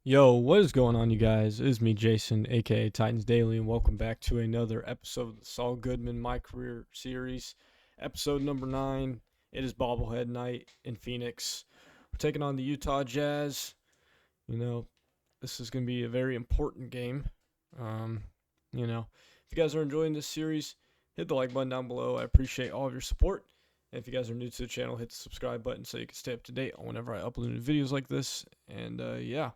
Yo, what is going on, you guys? It is me, Jason, aka Titans Daily, and welcome back to another episode of the Saul Goodman My Career series, episode number 9. It is bobblehead night in Phoenix. We're taking on the Utah Jazz. You know, this is going to be a very important game. Um, if you guys are enjoying this series, hit the like button down below. I appreciate all of your support. And if you guys are new to the channel, hit the subscribe button so you can stay up to date on whenever I upload new videos like this. And yeah.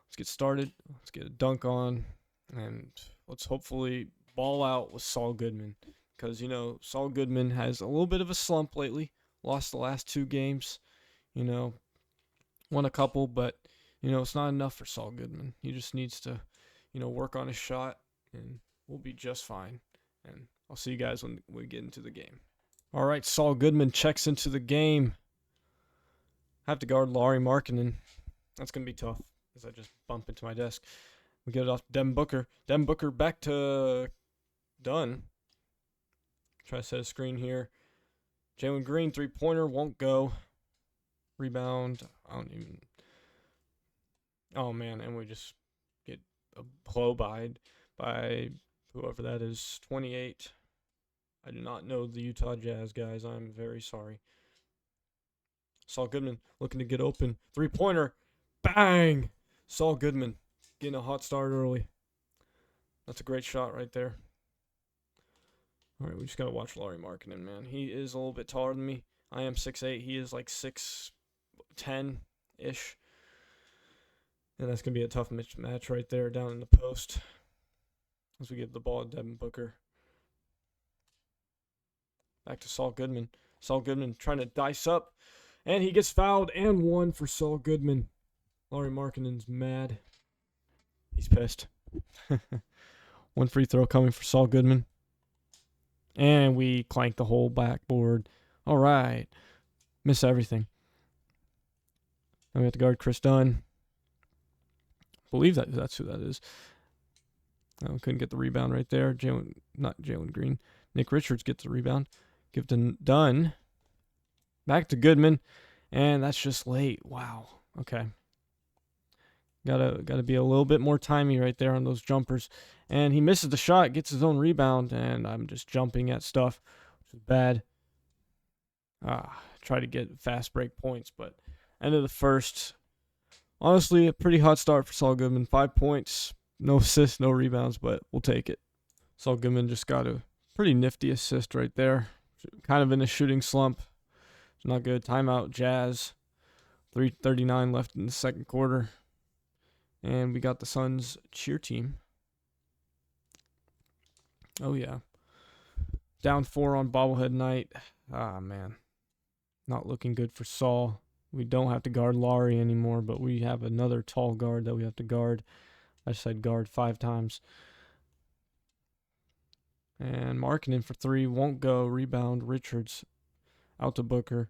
Let's get started. Let's get a dunk on, and let's hopefully ball out with Saul Goodman. Because, Saul Goodman has a little bit of a slump lately. Lost the last 2 games. You know, won a couple, but, it's not enough for Saul Goodman. He just needs to, work on his shot, and we'll be just fine. And I'll see you guys when we get into the game. All right, Saul Goodman checks into the game. Have to guard Lauri Markkanen. That's going to be tough. As I just bump into my desk. We get it off to Devin Booker. Devin Booker back to Dunn. Try to set a screen here. Jalen Green, three-pointer, won't go. Rebound. I don't even. Oh, man, and we just get a blow-by whoever that is, 28. I do not know the Utah Jazz, guys. I'm very sorry. Saul Goodman looking to get open. Three-pointer. Bang! Saul Goodman getting a hot start early. That's a great shot right there. All right, we just got to watch Lauri Markkanen, man. He is a little bit taller than me. I am 6'8". He is like 6'10"-ish. And that's going to be a tough match right there down in the post as we give the ball to Devin Booker. Back to Saul Goodman. Saul Goodman trying to dice up. And he gets fouled and one for Saul Goodman. Lauri Markkanen's mad. He's pissed. One free throw coming for Saul Goodman. And we clank the whole backboard. All right. Miss everything. And we have to guard Chris Dunn. Believe that's who that is. Oh, couldn't get the rebound right there. Not Jalen Green. Nick Richards gets the rebound. Give to Dunn. Back to Goodman. And that's just late. Wow. Okay. Gotta be a little bit more timely right there on those jumpers. And he misses the shot, gets his own rebound, and I'm just jumping at stuff, which is bad. Try to get fast break points, but end of the first. Honestly, a pretty hot start for Saul Goodman. 5 points, no assists, no rebounds, but we'll take it. Saul Goodman just got a pretty nifty assist right there. Kind of in a shooting slump. It's not good. Timeout, Jazz. 3:39 left in the second quarter. And we got the Suns cheer team. Oh, yeah. Down 4 on bobblehead night. Man. Not looking good for Saul. We don't have to guard Lauri anymore, but we have another tall guard that we have to guard. I said guard 5 times. And Markkanen for 3. Won't go. Rebound. Richards. Out to Booker.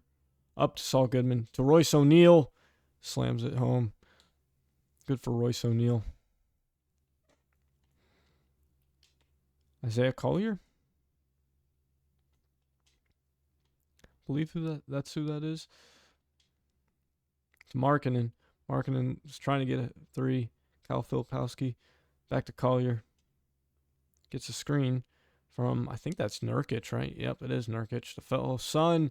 Up to Saul Goodman. To Royce O'Neal. Slams it home. Good for Royce O'Neal. Isaiah Collier? Believe that's who that is. It's Markkanen. Markkanen is trying to get a 3. Kyle Filipowski. Back to Collier. Gets a screen from, I think that's Nurkic, right? Yep, it is Nurkic. The fellow Sun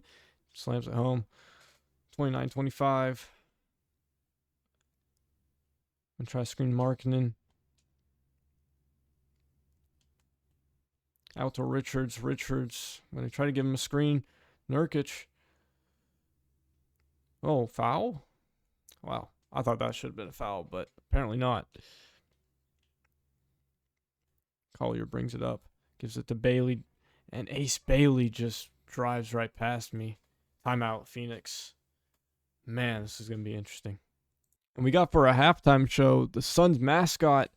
slams it home. 29-25. And try to screen Markkanen. Out to Richards. Richards. When they try to give him a screen. Nurkic. Oh, foul? Wow. I thought that should have been a foul, but apparently not. Collier brings it up. Gives it to Bailey. And Ace Bailey just drives right past me. Timeout, Phoenix. Man, this is going to be interesting. And we got for a halftime show the Suns mascot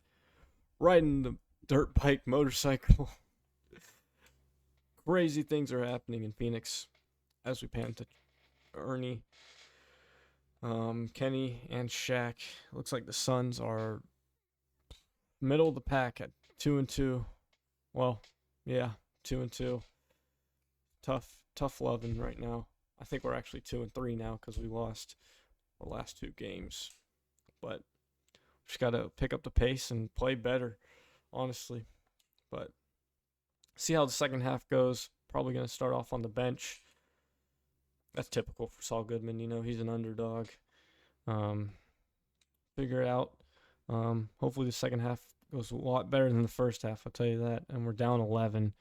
riding the dirt bike motorcycle. Crazy things are happening in Phoenix as we pan to Ernie, Kenny, and Shaq. Looks like the Suns are middle of the pack at 2-2. Well, yeah, 2-2. Tough loving right now. I think we're actually 2-3 now because we lost the last 2 games. But Just got to pick up the pace and play better, honestly. But see how the second half goes. Probably going to start off on the bench. That's typical for Saul Goodman. He's an underdog. Figure it out. Hopefully the second half goes a lot better than the first half, I'll tell you that. And we're down 11.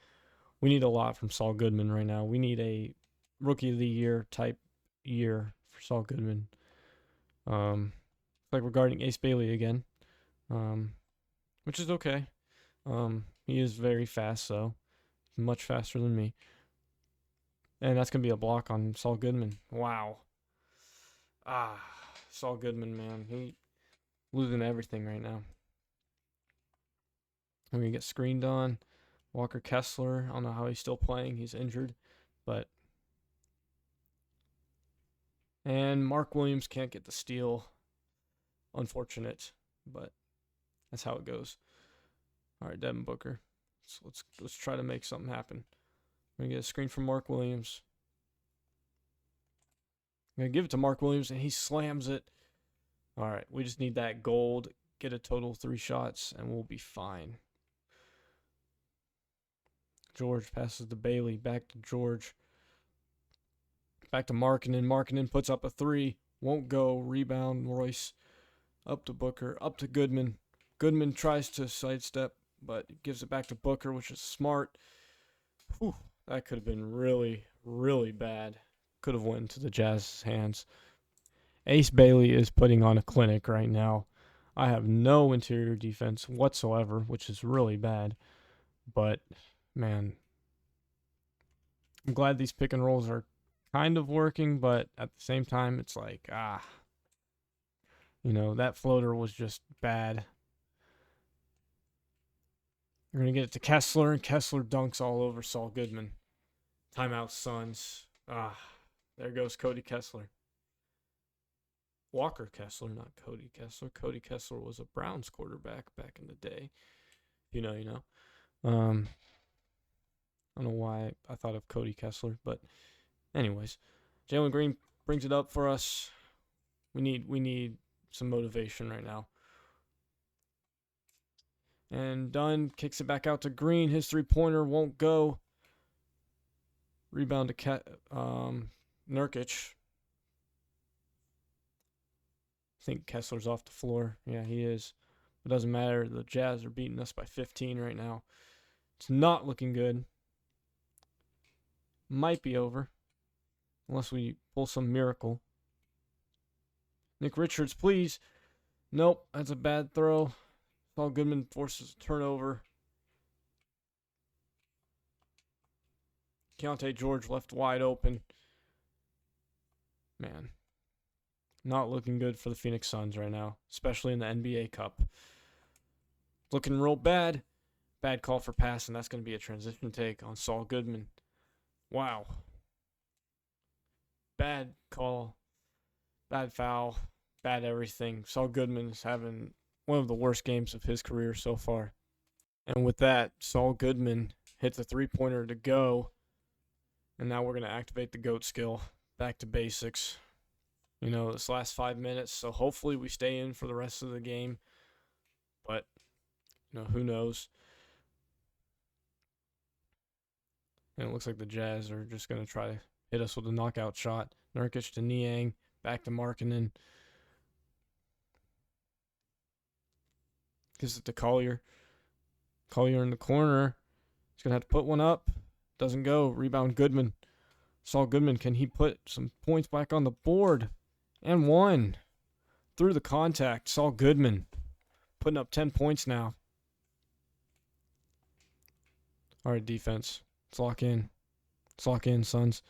We need a lot from Saul Goodman right now. We need a rookie of the year type year for Saul Goodman. Like regarding Ace Bailey again, which is okay. He is very fast, so much faster than me. And that's going to be a block on Saul Goodman. Wow. Saul Goodman, man. He losing everything right now. We're going to get screened on. Walker Kessler, I don't know how he's still playing. He's injured. And Mark Williams can't get the steal. Unfortunate, but that's how it goes. All right, Devin Booker. So let's try to make something happen. I'm going to get a screen from Mark Williams. I'm going to give it to Mark Williams, and he slams it. All right, we just need that gold. Get a total of 3 shots, and we'll be fine. George passes to Bailey. Back to George. Back to Markkanen. Markkanen puts up a 3. Won't go. Rebound, Royce. Up to Booker. Up to Goodman. Goodman tries to sidestep, but gives it back to Booker, which is smart. Whew, that could have been really, really bad. Could have went into the Jazz's hands. Ace Bailey is putting on a clinic right now. I have no interior defense whatsoever, which is really bad. But, man, I'm glad these pick and rolls are kind of working, but at the same time, it's like, that floater was just bad. We're going to get it to Kessler, and Kessler dunks all over Saul Goodman. Timeout, Suns. There goes Cody Kessler. Walker Kessler, not Cody Kessler. Cody Kessler was a Browns quarterback back in the day. You know. I don't know why I thought of Cody Kessler, but anyways, Jalen Green brings it up for us. We need some motivation right now. And Dunn kicks it back out to Green. His 3-pointer won't go. Rebound to Nurkic. I think Kessler's off the floor. Yeah, he is. It doesn't matter. The Jazz are beating us by 15 right now. It's not looking good. Might be over. Unless we pull some miracle. Nick Richards, please. Nope, that's a bad throw. Saul Goodman forces a turnover. Keontae George left wide open. Man. Not looking good for the Phoenix Suns right now, especially in the NBA Cup. Looking real bad. Bad call for pass, and that's going to be a transition take on Saul Goodman. Wow. Bad call. Bad foul. Bad everything. Saul Goodman is having one of the worst games of his career so far. And with that, Saul Goodman hits a 3-pointer to go. And now we're going to activate the GOAT skill. Back to basics. This last 5 minutes, so hopefully we stay in for the rest of the game. But, who knows? And it looks like the Jazz are just going to try to hit us with a knockout shot. Nurkic to Niang, back to Markkanen. Gives it to Collier. Collier in the corner. He's going to have to put one up. Doesn't go. Rebound Goodman. Saul Goodman, can he put some points back on the board? And 1. Through the contact, Saul Goodman putting up 10 points now. All right, defense. Let's lock in. Let's lock in, Suns.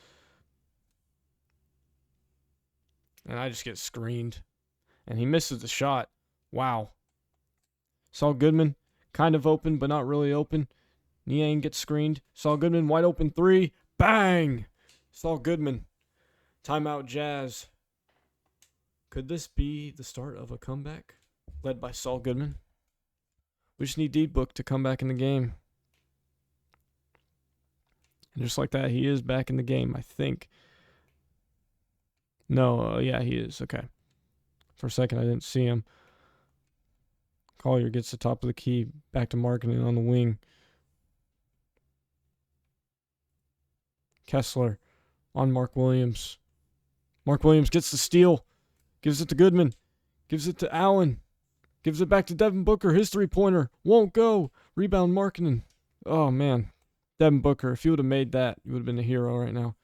And I just get screened. And he misses the shot. Wow. Saul Goodman, kind of open, but not really open. Niang gets screened. Saul Goodman, wide open 3. Bang! Saul Goodman. Timeout, Jazz. Could this be the start of a comeback led by Saul Goodman? We just need D-Book to come back in the game. And just like that, he is back in the game, I think. No, yeah, he is. Okay. For a second, I didn't see him. Collier gets the top of the key. Back to Markkinen on the wing. Kessler on Mark Williams. Mark Williams gets the steal. Gives it to Goodman. Gives it to Allen. Gives it back to Devin Booker. His three-pointer won't go. Rebound Markkinen. Oh, man. Devin Booker, if you would have made that, you would have been a hero right now.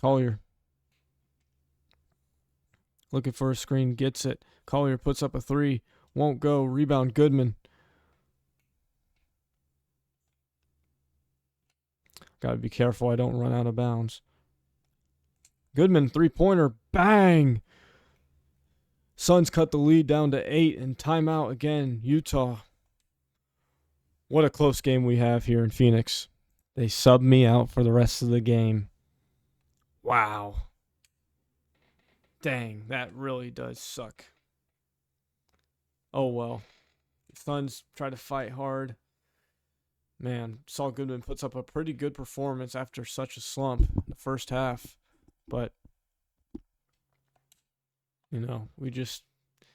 Collier. Looking for a screen. Gets it. Collier puts up a three. Won't go. Rebound Goodman. Got to be careful I don't run out of bounds. Goodman, three-pointer. Bang! Suns cut the lead down to 8 and timeout again. Utah. What a close game we have here in Phoenix. They subbed me out for the rest of the game. Wow. Dang, that really does suck. Oh well. The Suns try to fight hard. Man, Saul Goodman puts up a pretty good performance after such a slump in the first half. But, we just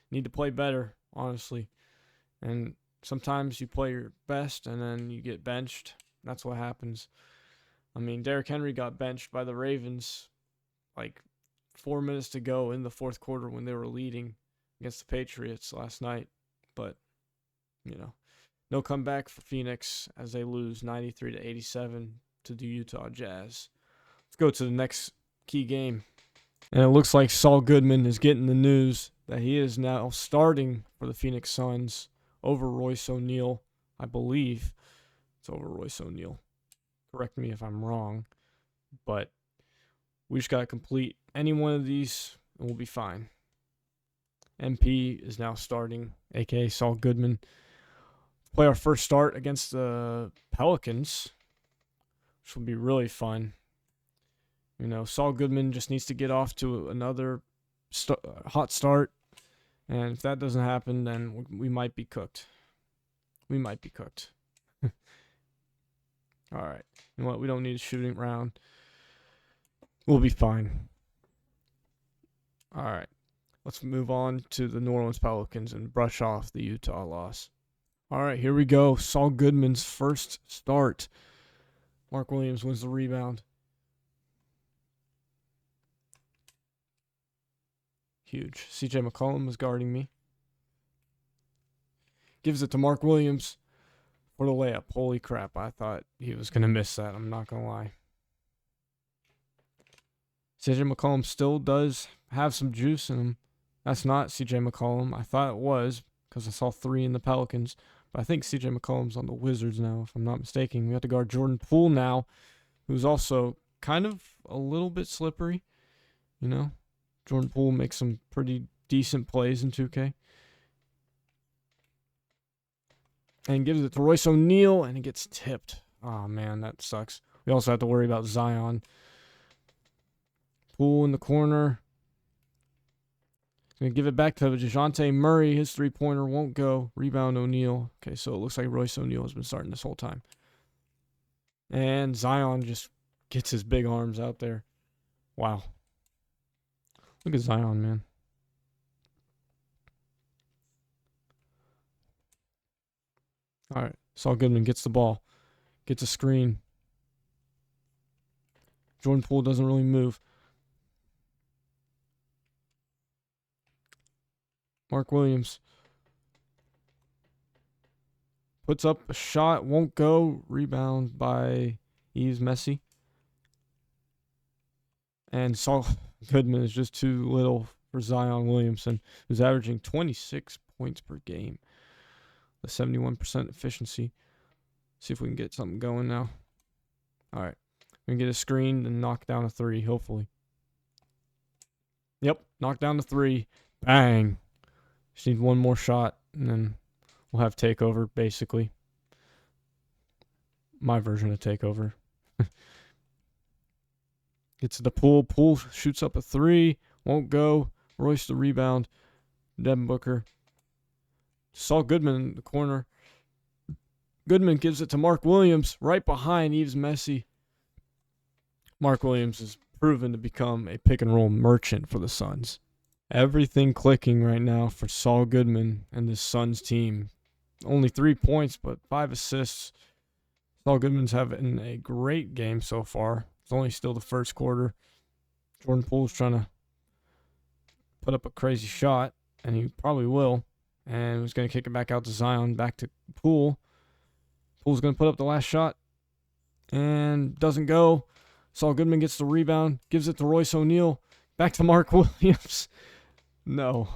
need to play better, honestly. And sometimes you play your best and then you get benched. That's what happens. I mean, Derrick Henry got benched by the Ravens like 4 minutes to go in the fourth quarter when they were leading against the Patriots last night. But, no comeback for Phoenix as they lose 93-87 to the Utah Jazz. Let's go to the next key game. And it looks like Saul Goodman is getting the news that he is now starting for the Phoenix Suns over Royce O'Neal. I believe it's over Royce O'Neal. Correct me if I'm wrong. But we just got to complete any one of these and we'll be fine. MP is now starting, a.k.a. Saul Goodman. Play our first start against the Pelicans, which will be really fun. Saul Goodman just needs to get off to another hot start. And if that doesn't happen, then we might be cooked. We might be cooked. All right. You know what? We don't need a shooting round. We'll be fine. All right. Let's move on to the New Orleans Pelicans and brush off the Utah loss. All right, here we go. Saul Goodman's first start. Mark Williams wins the rebound. Huge. CJ McCollum is guarding me. Gives it to Mark Williams for the layup. Holy crap, I thought he was going to miss that. I'm not going to lie. CJ McCollum still does have some juice in him. That's not CJ McCollum. I thought it was because I saw 3 in the Pelicans. But I think CJ McCollum's on the Wizards now, if I'm not mistaken. We have to guard Jordan Poole now, who's also kind of a little bit slippery. Jordan Poole makes some pretty decent plays in 2K. And gives it to Royce O'Neal, and it gets tipped. Oh, man, that sucks. We also have to worry about Zion. Poole in the corner. Going to give it back to DeJounte Murray. His three-pointer won't go. Rebound O'Neal. Okay, so it looks like Royce O'Neal has been starting this whole time. And Zion just gets his big arms out there. Wow. Look at Zion, man. All right, Saul Goodman gets the ball. Gets a screen. Jordan Poole doesn't really move. Mark Williams puts up a shot, won't go. Rebound by Yves Messi. And Saul Goodman is just too little for Zion Williamson, who's averaging 26 points per game. The 71% efficiency. See if we can get something going now. All right. We can get a screen and knock down a 3, hopefully. Yep, knock down the 3. Bang. Just need one more shot, and then we'll have takeover, basically. My version of takeover. Gets to the Poole. Poole shoots up a 3. Won't go. Royce the rebound. Devin Booker. Saul Goodman in the corner. Goodman gives it to Mark Williams right behind Yves Messi. Mark Williams has proven to become a pick-and-roll merchant for the Suns. Everything clicking right now for Saul Goodman and this Suns team. Only 3 points, but 5 assists. Saul Goodman's having a great game so far. It's only still the first quarter. Jordan Poole's trying to put up a crazy shot, and he probably will. And he's going to kick it back out to Zion, back to Poole. Poole's going to put up the last shot, and doesn't go. Saul Goodman gets the rebound, gives it to Royce O'Neal. Back to Mark Williams. No.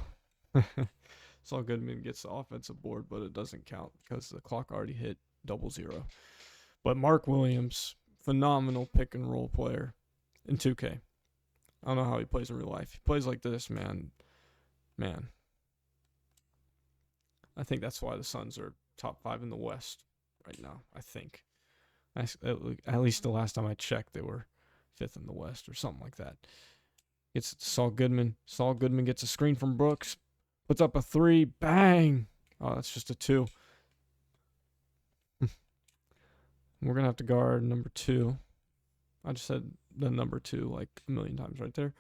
Saul Goodman gets the offensive board, but it doesn't count because the clock already hit 00. But Mark Williams, phenomenal pick and roll player in 2K. I don't know how he plays in real life. He plays like this, man. I think that's why the Suns are top 5 in the West right now, I think. At least the last time I checked, they were 5th in the West or something like that. Gets it to Saul Goodman. Saul Goodman gets a screen from Brooks. Puts up a 3. Bang! Oh, that's just a 2. We're going to have to guard number 2. I just said the number 2 like a million times right there.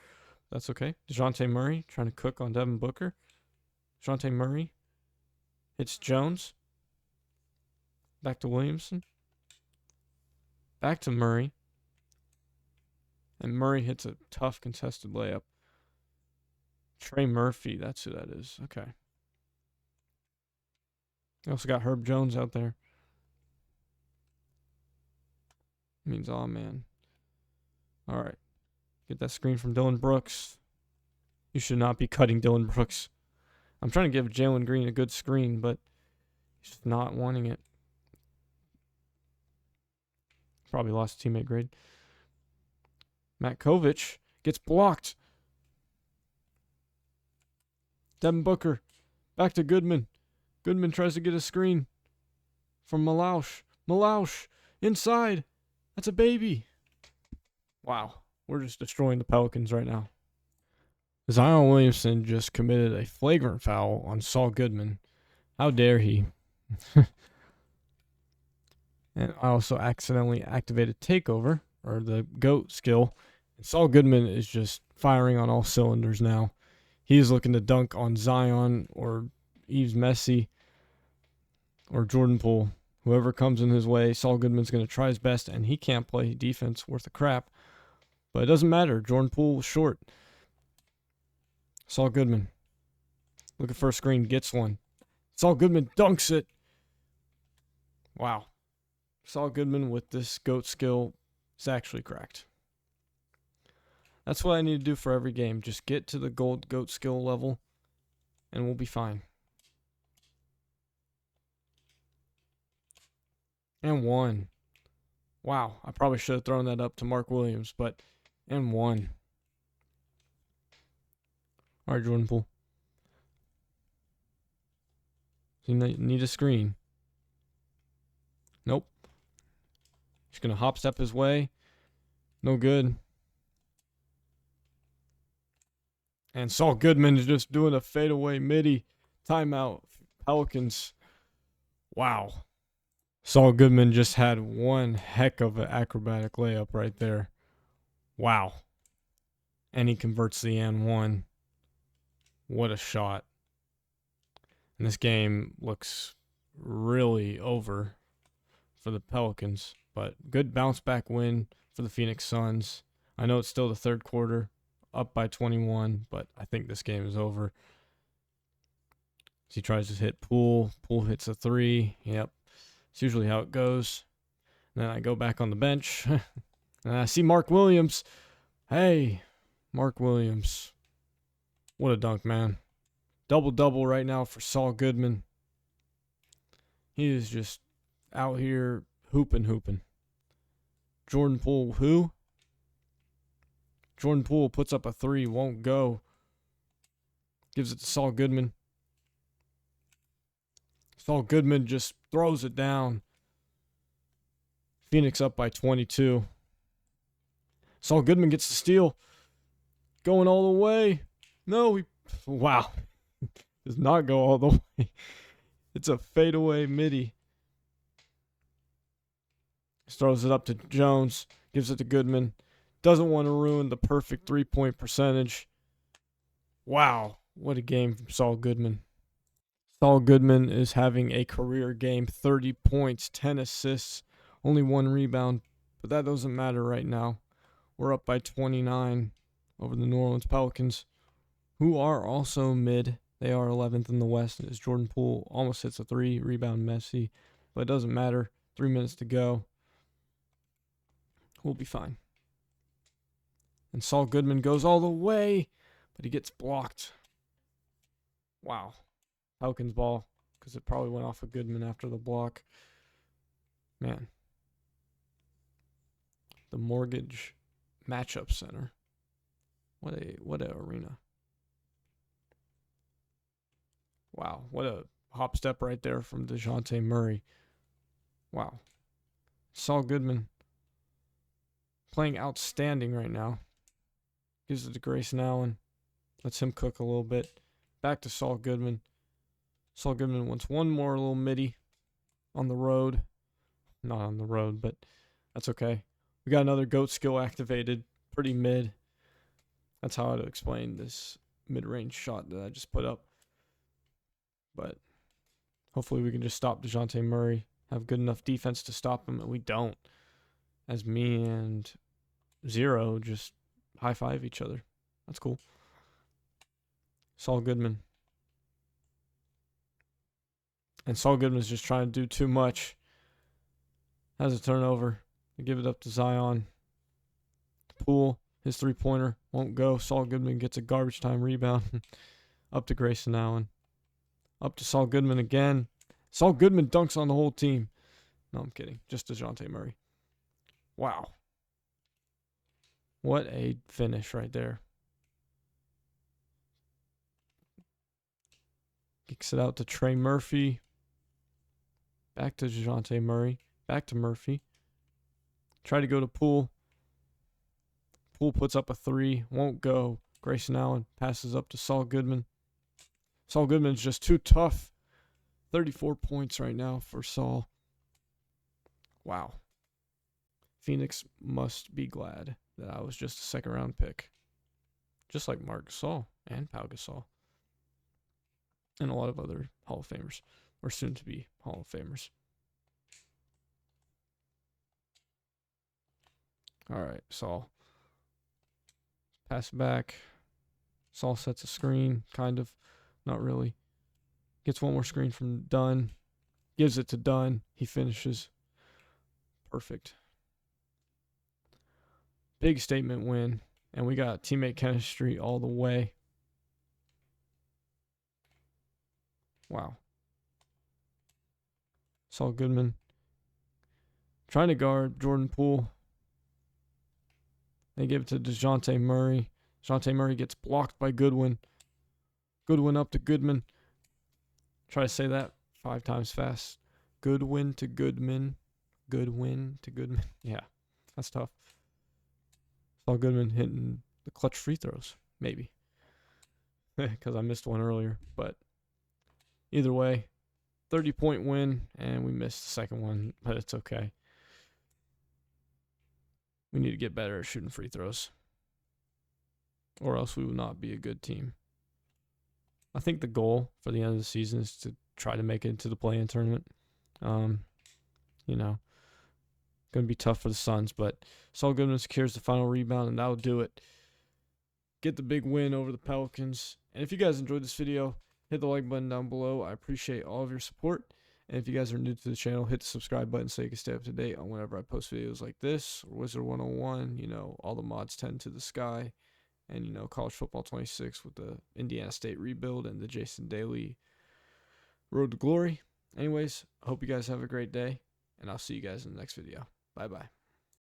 That's okay. DeJounte Murray trying to cook on Devin Booker. DeJounte Murray hits Jones. Back to Williamson. Back to Murray. And Murray hits a tough contested layup. Trey Murphy, that's who that is. Okay. We also got Herb Jones out there. Means, oh man. All right. Get that screen from Dylan Brooks. You should not be cutting Dylan Brooks. I'm trying to give Jalen Green a good screen, but he's just not wanting it. Probably lost a teammate grade. Matt Kovic gets blocked. Devin Booker. Back to Goodman. Goodman tries to get a screen from Malaush. Malaush. Inside. That's a baby. Wow. We're just destroying the Pelicans right now. Zion Williamson just committed a flagrant foul on Saul Goodman. How dare he? And I also accidentally activated Takeover, or the GOAT skill. And Saul Goodman is just firing on all cylinders now. He's looking to dunk on Zion or Yves Messi or Jordan Poole. Whoever comes in his way, Saul Goodman's going to try his best, and he can't play defense worth a crap. But it doesn't matter. Jordan Poole was short. Saul Goodman. Looking for a screen, gets one. Saul Goodman dunks it. Wow. Saul Goodman with this GOAT skill is actually cracked. That's what I need to do for every game. Just get to the gold GOAT skill level, and we'll be fine. And 1. Wow, I probably should have thrown that up to Mark Williams, but and 1. All right, Jordan Poole. You need a screen. Nope. He's going to hop step his way. No good. And Saul Goodman is just doing a fadeaway midi. Timeout. Pelicans. Wow. Saul Goodman just had one heck of an acrobatic layup right there. Wow. And he converts the and 1. What a shot. And this game looks really over for the Pelicans. But good bounce back win for the Phoenix Suns. I know it's still the third quarter, up by 21, but I think this game is over. He tries to hit Poole. Poole hits a 3. Yep. It's usually how it goes. And then I go back on the bench. And I see Mark Williams. Hey, Mark Williams. What a dunk, man. Double-double right now for Saul Goodman. He is just out here hooping. Jordan Poole, who? Jordan Poole puts up a 3, won't go. Gives it to Saul Goodman. Saul Goodman just throws it down. Phoenix up by 22. Saul Goodman gets the steal. Going all the way. No, wow. Does not go all the way. It's a fadeaway midi. Throws it up to Jones. Gives it to Goodman. Doesn't want to ruin the perfect 3-point percentage. Wow, what a game from Saul Goodman. Saul Goodman is having a career game, 30 points, 10 assists, only one rebound, but that doesn't matter right now. We're up by 29 over the New Orleans Pelicans, who are also mid. They are 11th in the West as Jordan Poole almost hits a three, rebound messy, but it doesn't matter. 3 minutes to go. We'll be fine. And Saul Goodman goes all the way, but he gets blocked. Wow. Pelicans ball, because it probably went off of Goodman after the block. Man. The Mortgage Matchup Center. What a arena. Wow, what a hop step right there from DeJounte Murray. Wow. Saul Goodman playing outstanding right now. Gives it to Grayson Allen. Lets him cook a little bit. Back to Saul Goodman. Saul Goodman wants one more little midi on the road. Not on the road, but that's okay. We got another GOAT skill activated. Pretty mid. That's how I'd explain this mid-range shot that I just put up. But hopefully we can just stop DeJounte Murray. Have good enough defense to stop him, and we don't. As me and Zero just high-five each other. That's cool. Saul Goodman. And Saul Goodman's just trying to do too much. Has a turnover. They give it up to Zion. Poole, his three-pointer won't go. Saul Goodman gets a garbage time rebound. Up to Grayson Allen. Up to Saul Goodman again. Saul Goodman dunks on the whole team. No, I'm kidding. Just DeJounte Murray. Wow. What a finish right there. Kicks it out to Trey Murphy. Back to DeJounte Murray. Back to Murphy. Try to go to Poole. Poole puts up a three. Won't go. Grayson Allen passes up to Saul Goodman. Saul Goodman's just too tough. 34 points right now for Saul. Wow. Phoenix must be glad that I was just a second-round pick. Just like Marc Gasol and Pau Gasol. And a lot of other Hall of Famers. Or soon-to-be Hall of Famers. All right, Saul. Pass back. Saul sets a screen, kind of. Not really. Gets one more screen from Dunn. Gives it to Dunn. He finishes. Perfect. Big statement win. And we got teammate chemistry all the way. Wow. Saul Goodman. Trying to guard Jordan Poole. They give it to DeJounte Murray. DeJounte Murray gets blocked by Goodwin. Goodwin up to Goodman. Try to say that 5 times fast. Goodwin to Goodman. Goodwin to Goodman. Yeah, that's tough. Saul Goodman hitting the clutch free throws, maybe. Because I missed one earlier. But either way, 30-point win, and we missed the second one, but it's okay. We need to get better at shooting free throws. Or else we will not be a good team. I think the goal for the end of the season is to try to make it into the play-in tournament. You know, going to be tough for the Suns, but Saul Goodman secures the final rebound, and that'll do it. Get the big win over the Pelicans. And if you guys enjoyed this video, hit the like button down below. I appreciate all of your support. And if you guys are new to the channel, hit the subscribe button so you can stay up to date on whenever I post videos like this, or Wizard 101, you know, all the mods tend to the sky. And, you know, College Football 26 with the Indiana State rebuild and the Jason Daly Road to Glory. Anyways, I hope you guys have a great day, and I'll see you guys in the next video. Bye-bye.